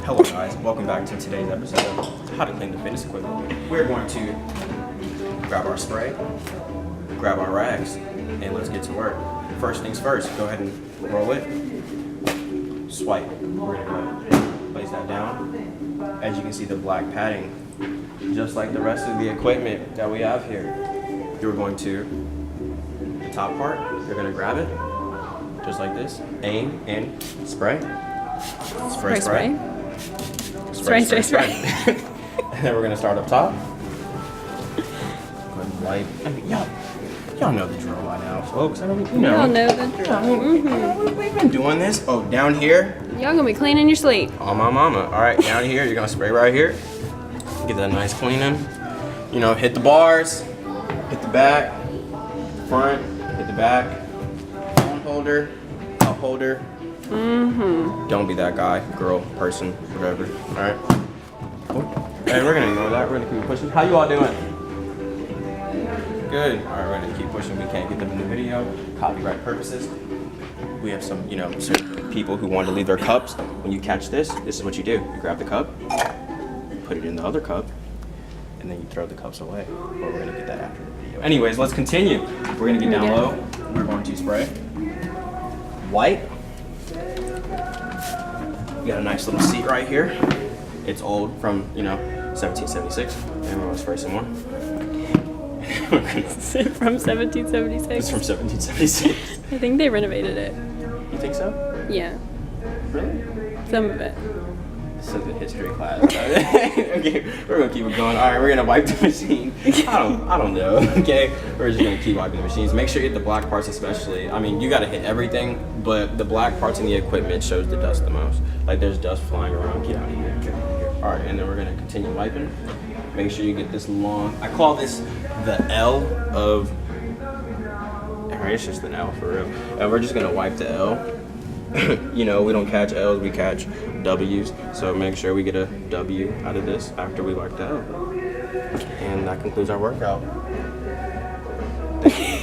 Hello guys, welcome back to today's episode of How to Clean the Fitness Equipment. We're going to grab our spray, grab our rags, and let's get to work. First things first, go ahead and roll it, swipe. We're gonna place that down. As you can see, the black padding, just like the rest of the equipment that we have here. You're going to, the top part, you're gonna grab it, just like this, aim and spray. Spray. And then we're gonna start up top. Go ahead and wipe. I mean, y'all know the drill by now, folks. I mean, We all know the drill. We've been doing this. Oh, down here. Y'all gonna be cleaning your sleep. Oh my mama. All right, down here, you're gonna spray right here. Get that nice cleaning. You know, hit the bars, hit the back, front, hit the back, phone holder, a holder. Don't be that guy, girl, person, whatever. All right. Hey, we're gonna ignore that. We're gonna keep pushing. How you all doing? Good. All right, we're gonna keep pushing. We can't get them in the video. Copyright purposes. We have some, certain people who want to leave their cups. When you catch this is what you do. You grab the cup, put it in the other cup, and then you throw the cups away. But we're gonna get that after the video. Anyways, let's continue. We're gonna get down low. We're going to spray. White. We got a nice little seat right here. It's old from, 1776. And we're gonna spray some more. From 1776. It's from 1776. I think they renovated it. You think so? Yeah, Really? some of it. This is a history class. Okay, we're gonna keep it going. All right, we're gonna wipe the machine. I don't know. Okay, we're just gonna keep wiping the machines. Make sure you hit the black parts, especially. I mean, you gotta hit everything, but the black parts in the equipment shows the dust the most. Like there's dust flying around. Get out of here. Get out of here. All right, and then we're gonna continue wiping. Make sure you get this long. I call this the L of. Alright, it's just an L for real. And we're just gonna wipe the L. We don't catch L's, we catch W's. So make sure we get a W out of this after we wipe the L. And that concludes our workout. Thank you.